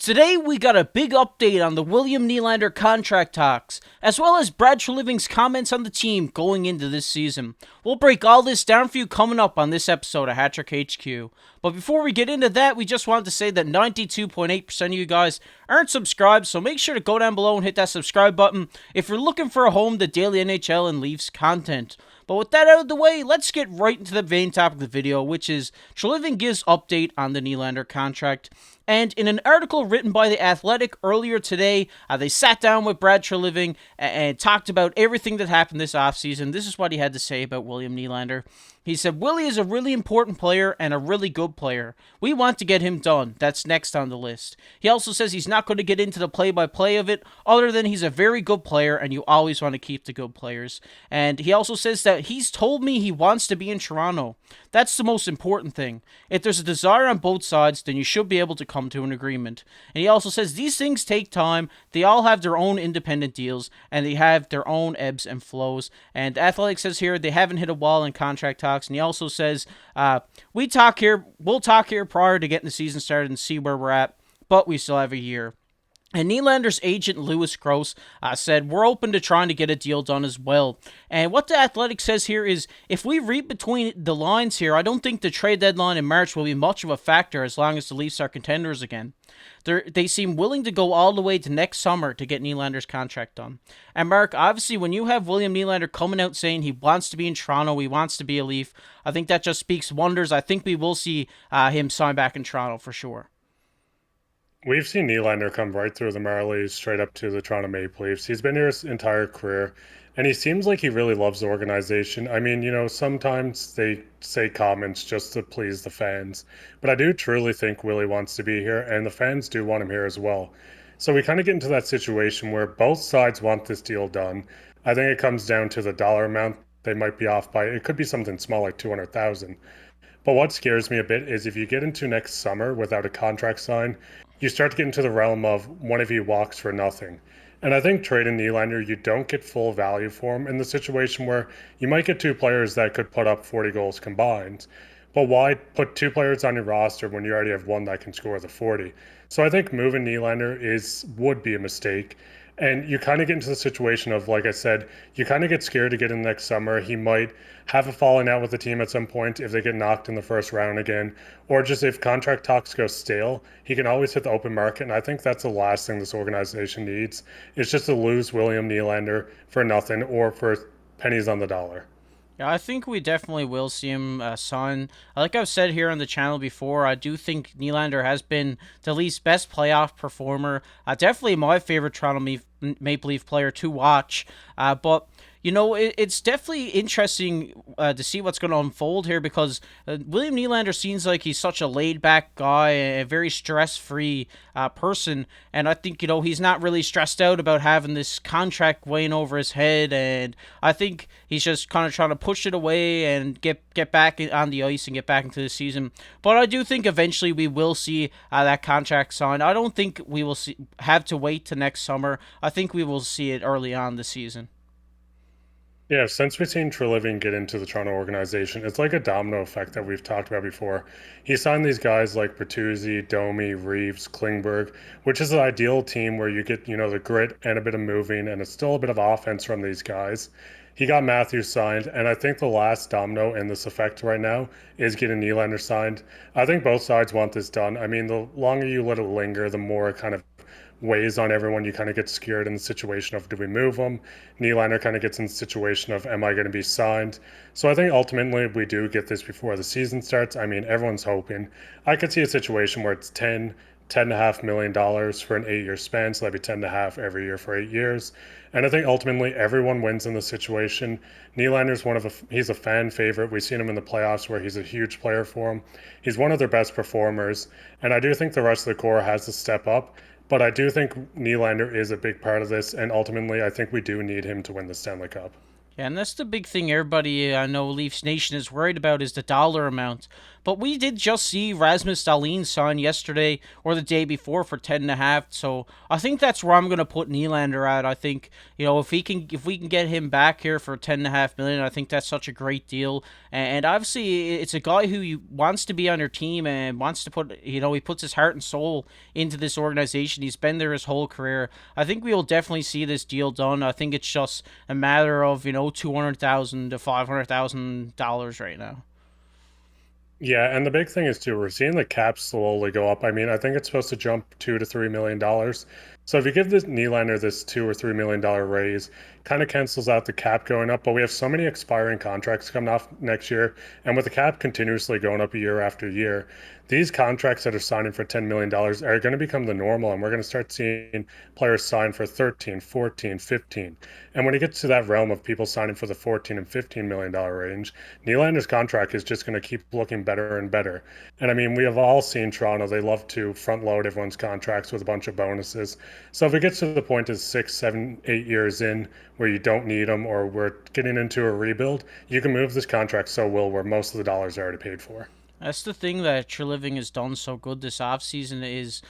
Today we got a big update on the William Nylander contract talks, as well as Brad Treliving's comments on the team going into this season. We'll break all this down for you coming up on this episode of Hattrick HQ. But before we get into that, we just wanted to say that 92.8% of you guys aren't subscribed, so make sure to go down below and hit that subscribe button if you're looking for a home to daily NHL and Leafs content. But with that out of the way, let's get right into the main topic of the video, which is Treliving gives update on the Nylander contract. And in an article written by The Athletic earlier today, they sat down with Brad Treliving and talked about everything that happened this offseason. This is what he had to say about William Nylander. He said, Willie is a really important player and a really good player. We want to get him done. That's next on the list. He also says he's not going to get into the play-by-play of it, other than he's a very good player and you always want to keep the good players. And he also says that he's told me he wants to be in Toronto. That's the most important thing. If there's a desire on both sides, then you should be able to come to an agreement. And he also says these things take time. They all have their own independent deals, and they have their own ebbs and flows. And Athletic says here they haven't hit a wall in contract talks. And he also says, we'll talk here prior to getting the season started and see where we're at, but we still have a year. And Nylander's agent, Lewis Gross, said, we're open to trying to get a deal done as well. And what the Athletic says here is, if we read between the lines here, I don't think the trade deadline in March will be much of a factor as long as the Leafs are contenders again. They seem willing to go all the way to next summer to get Nylander's contract done. And Mark, obviously, when you have William Nylander coming out saying he wants to be in Toronto, he wants to be a Leaf, I think that just speaks wonders. I think we will see him sign back in Toronto for sure. We've seen Nylander come right through the Marlies straight up to the Toronto Maple Leafs. He's been here his entire career, and he seems like he really loves the organization. I mean, sometimes they say comments just to please the fans, but I do truly think Willie wants to be here, and the fans do want him here as well. So we kind of get into that situation where both sides want this deal done. I think it comes down to the dollar amount they might be off by. It could be something small like 200,000. But what scares me a bit is if you get into next summer without a contract sign, you start to get into the realm of one of you walks for nothing. And I think trading Nylander, you don't get full value for him in the situation where you might get two players that could put up 40 goals combined. But why put two players on your roster when you already have one that can score the 40? So I think moving Nylander would be a mistake. And you kind of get into the situation of, like I said, you kind of get scared to get in next summer. He might have a falling out with the team at some point if they get knocked in the first round again, or just if contract talks go stale, he can always hit the open market. And I think that's the last thing this organization needs, is just to lose William Nylander for nothing or for pennies on the dollar. Yeah, I think we definitely will see him sign. Like I've said here on the channel before, I do think Nylander has been the Leafs' best playoff performer. Definitely my favorite Toronto Maple Leaf player to watch. But it's definitely interesting to see what's going to unfold here, because William Nylander seems like he's such a laid-back guy, a very stress-free person, and I think, he's not really stressed out about having this contract weighing over his head, and I think he's just kind of trying to push it away and get back on the ice and get back into the season. But I do think eventually we will see that contract signed. I don't think we will have to wait to next summer. I think we will see it early on the season. Yeah, since we've seen Treliving get into the Toronto organization, it's like a domino effect that we've talked about before. He signed these guys like Bertuzzi, Domi, Reeves, Klingberg, which is an ideal team where you get, the grit and a bit of moving, and it's still a bit of offense from these guys. He got Matthews signed, and I think the last domino in this effect right now is getting Nylander signed. I think both sides want this done. I mean, the longer you let it linger, the more it kind of weighs on everyone. You kind of get scared in the situation of, do we move him? Nylander kind of gets in the situation of, am I going to be signed? So I think ultimately we do get this before the season starts. I mean, everyone's hoping. I could see a situation where it's $10.5 million for an 8-year span, so that'd be 10.5 every year for 8 years. And I think ultimately everyone wins in the situation. Nylander's he's a fan favorite. We've seen him in the playoffs where he's a huge player for him. He's one of their best performers, and I do think the rest of the core has to step up. But I do think Nylander is a big part of this, and ultimately I think we do need him to win the Stanley Cup. Yeah, and that's the big thing everybody, I know Leafs Nation is worried about, is the dollar amount. But we did just see Rasmus Dahlin sign yesterday or the day before for 10.5. So I think that's where I'm gonna put Nylander at. I think, if we can get him back here for 10.5 million, I think that's such a great deal. And obviously it's a guy who wants to be on your team and wants to put, he puts his heart and soul into this organization. He's been there his whole career. I think we will definitely see this deal done. I think it's just a matter of $200,000 to $500,000 right now. Yeah, and the big thing is too, we're seeing the cap slowly go up. I mean, I think it's supposed to jump $2 to $3 million. So if you give this Nylander this $2 or $3 million raise, kind of cancels out the cap going up. But we have so many expiring contracts coming off next year, and with the cap continuously going up year after year, these contracts that are signing for $10 million are going to become the normal, and we're going to start seeing players sign for 13, 14, 15. And when it gets to that realm of people signing for the 14 and $15 million range, Nylander's contract is just going to keep looking better and better. And I mean, we have all seen Toronto. They love to front load everyone's contracts with a bunch of bonuses. So if it gets to the point of 6, 7, 8 years in where you don't need them or we're getting into a rebuild, you can move this contract so well where most of the dollars are already paid for. That's the thing that Treliving has done so good this offseason is,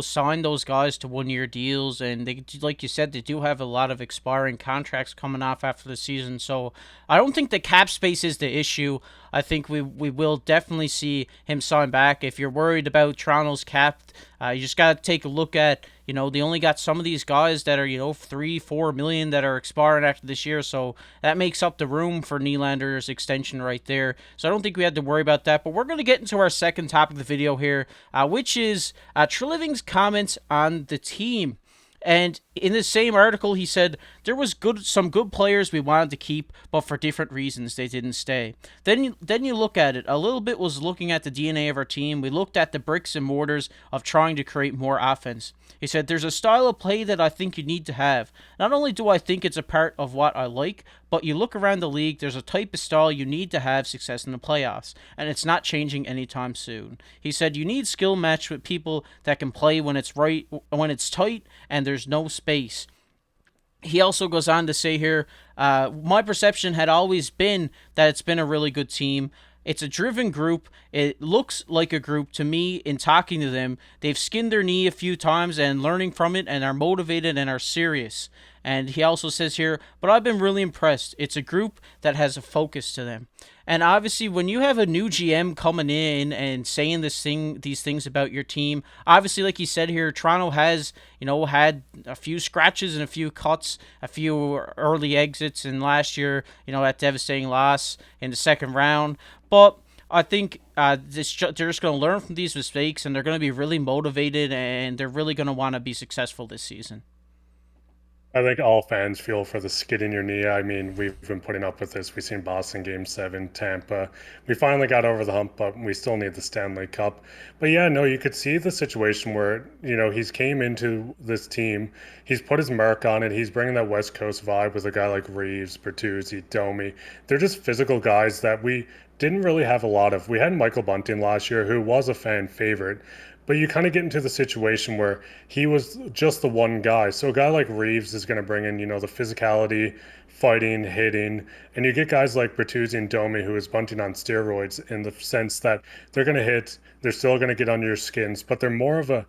sign those guys to 1 year deals. And they, like you said, they do have a lot of expiring contracts coming off after the season. So I don't think the cap space is the issue. I think we will definitely see him sign back. If you're worried about Toronto's cap, you just got to take a look at, they only got some of these guys that are, 3-4 million that are expiring after this year. So that makes up the room for Nylander's extension right there. So I don't think we had to worry about that. But we're going to get into our second topic of the video here, which is Treliving's comments on the team. And in the same article, he said there was some good players we wanted to keep, but for different reasons they didn't stay. Then you look at it. A little bit was looking at the DNA of our team. We looked at the bricks and mortars of trying to create more offense. He said there's a style of play that I think you need to have. Not only do I think it's a part of what I like, but you look around the league, there's a type of style you need to have success in the playoffs, and it's not changing anytime soon. He said you need skill match with people that can play when it's right, when it's tight, and there's no space. He also goes on to say here, my perception had always been that it's been a really good team. It's a driven group. It looks like a group to me in talking to them. They've skinned their knee a few times and learning from it and are motivated and are serious. And he also says here, but I've been really impressed. It's a group that has a focus to them. And obviously, when you have a new GM coming in and saying these things about your team, obviously, like he said here, Toronto has, had a few scratches and a few cuts, a few early exits, and last year, that devastating loss in the second round. But I think they're just going to learn from these mistakes, and they're going to be really motivated, and they're really going to want to be successful this season. I think all fans feel for the skid in your knee. I mean, we've been putting up with this. We've seen Boston Game 7, Tampa. We finally got over the hump, but we still need the Stanley Cup. But yeah, no, you could see the situation where, he's came into this team. He's put his mark on it. He's bringing that West Coast vibe with a guy like Reeves, Bertuzzi, Domi. They're just physical guys that we didn't really have a lot of. We had Michael Bunting last year, who was a fan favorite. But you kind of get into the situation where he was just the one guy. So a guy like Reeves is going to bring in, the physicality, fighting, hitting, and you get guys like Bertuzzi and Domi, who is Bunting on steroids in the sense that they're going to hit, they're still going to get under your skins, but they're more of a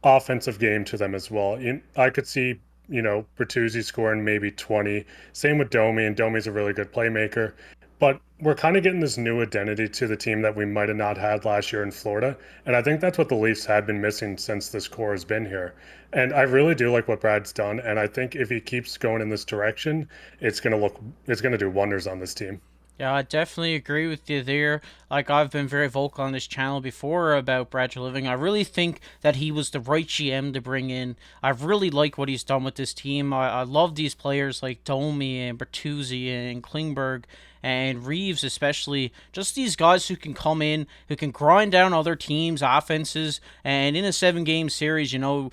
offensive game to them as well. I could see, Bertuzzi scoring maybe 20. Same with Domi, and Domi's a really good playmaker. But we're kind of getting this new identity to the team that we might have not had last year in Florida. And I think that's what the Leafs had been missing since this core has been here. And I really do like what Brad's done. And I think if he keeps going in this direction, it's going to do wonders on this team. Yeah, I definitely agree with you there. Like, I've been very vocal on this channel before about Brad Treliving. I really think that he was the right GM to bring in. I really like what he's done with this team. I love these players like Domi and Bertuzzi and Klingberg and Reeves especially. Just these guys who can come in, who can grind down other teams' offenses. And in a 7-game series, the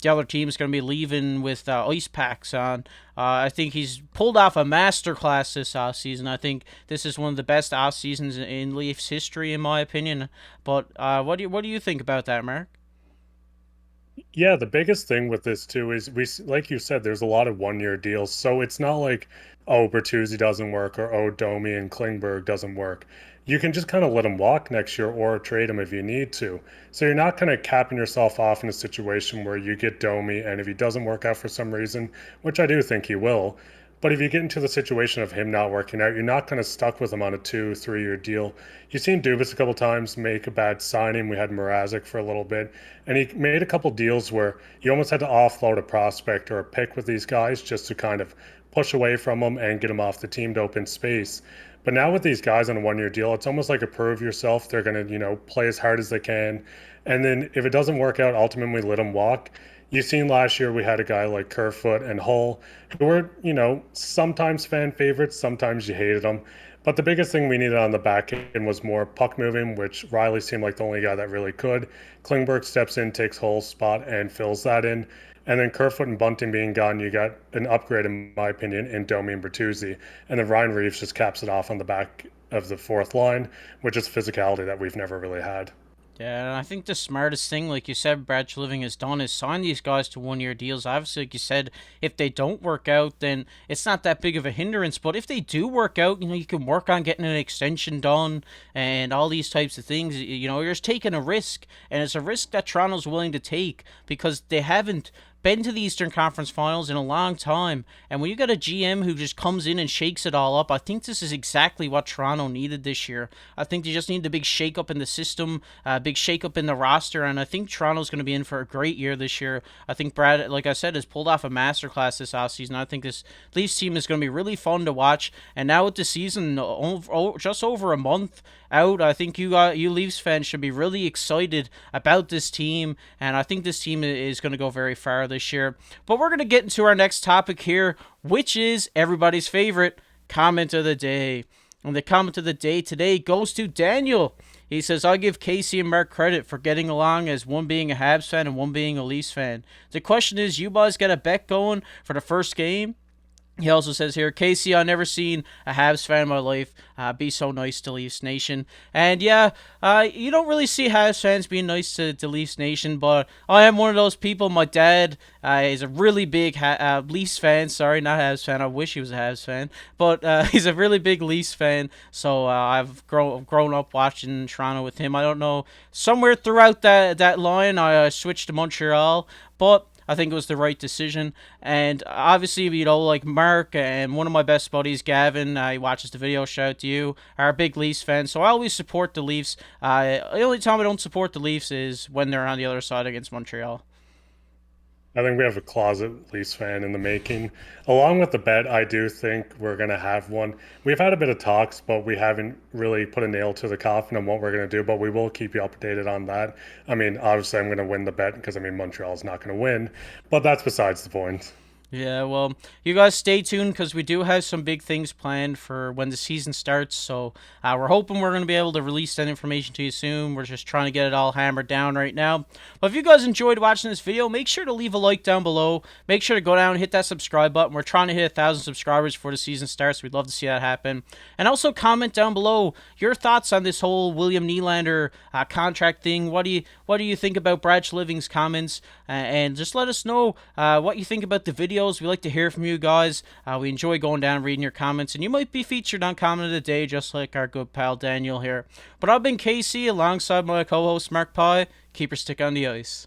other team is going to be leaving with ice packs on. I think he's pulled off a masterclass this offseason. I think this is one of the best off seasons in Leafs history, in my opinion. But what do you think about that, Mark? Yeah, the biggest thing with this too is like you said, there's a lot of 1 year deals. So it's not like, oh, Bertuzzi doesn't work or oh, Domi and Klingberg doesn't work. You can just kind of let them walk next year or trade them if you need to. So you're not kind of capping yourself off in a situation where you get Domi and if he doesn't work out for some reason, which I do think he will, but if you get into the situation of him not working out, you're not kind of stuck with him on a 2, 3 year deal. You've seen Dubas a couple times make a bad signing. We had Mrazek for a little bit, and he made a couple deals where you almost had to offload a prospect or a pick with these guys just to kind of push away from them and get them off the team to open space. But now with these guys on a 1 year deal, it's almost like a prove yourself. They're going to, play as hard as they can. And then if it doesn't work out, ultimately let them walk. You've seen last year we had a guy like Kerfoot and Hull who were, sometimes fan favorites, sometimes you hated them. But the biggest thing we needed on the back end was more puck moving, which Riley seemed like the only guy that really could. Klingberg steps in, takes Hull's spot, and fills that in. And then Kerfoot and Bunting being gone, you got an upgrade, in my opinion, in Domi and Bertuzzi. And then Ryan Reeves just caps it off on the back of the fourth line, which is physicality that we've never really had. Yeah, and I think the smartest thing, like you said, Brad Treliving has done is sign these guys to 1 year deals. Obviously, like you said, if they don't work out, then it's not that big of a hindrance. But if they do work out, you can work on getting an extension done and all these types of things. You're just taking a risk, and it's a risk that Toronto's willing to take because they haven't been to the Eastern Conference Finals in a long time. And when you got a GM who just comes in and shakes it all up, I think this is exactly what Toronto needed this year. I think they just need a big shake up in the system, a big shake up in the roster, and I think Toronto's going to be in for a great year this year. I think Brad, like I said, has pulled off a masterclass this offseason. I think this Leafs team is going to be really fun to watch. And now with the season just over a month out, I think you Leafs fans should be really excited about this team, and I think this team is going to go very far this year. But we're going to get into our next topic here, which is everybody's favorite comment of the day. And the comment of the day today goes to Daniel. He says, "I'll give Casey and Mark credit for getting along as one being a Habs fan and one being a Leafs fan. The question is, you boys got a bet going for the first game?" He also says here, "Casey, I've never seen a Habs fan in my life be so nice to Leafs Nation." And yeah, you don't really see Habs fans being nice to Leafs Nation, but I am one of those people. My dad is a really big Leafs fan. Sorry, not Habs fan. I wish he was a Habs fan. But he's a really big Leafs fan. So I've grown up watching Toronto with him. I don't know, somewhere throughout that line, I switched to Montreal. But I think it was the right decision. And obviously, like Mark and one of my best buddies, Gavin, he watches the video, shout out to you, are a big Leafs fan. So I always support the Leafs. The only time I don't support the Leafs is when they're on the other side against Montreal. I think we have a closet Leafs fan in the making. Along with the bet, I do think we're going to have one. We've had a bit of talks, but we haven't really put a nail to the coffin on what we're going to do, but we will keep you updated on that. I mean, obviously, I'm going to win the bet because, Montreal's not going to win, but that's besides the point. Yeah, well, you guys stay tuned because we do have some big things planned for when the season starts. So we're hoping we're going to be able to release that information to you soon. We're just trying to get it all hammered down right now. But if you guys enjoyed watching this video, make sure to leave a like down below. Make sure to go down and hit that subscribe button. We're trying to hit 1,000 subscribers before the season starts. We'd love to see that happen. And also comment down below your thoughts on this whole William Nylander contract thing. What do you think about Brad Treliving's comments? And just let us know what you think about the videos. We like to hear from you guys. We enjoy going down and reading your comments, and you might be featured on Comment of the Day, just like our good pal Daniel here. But I've been KC alongside my co-host Mark Pye. Keep your stick on the ice.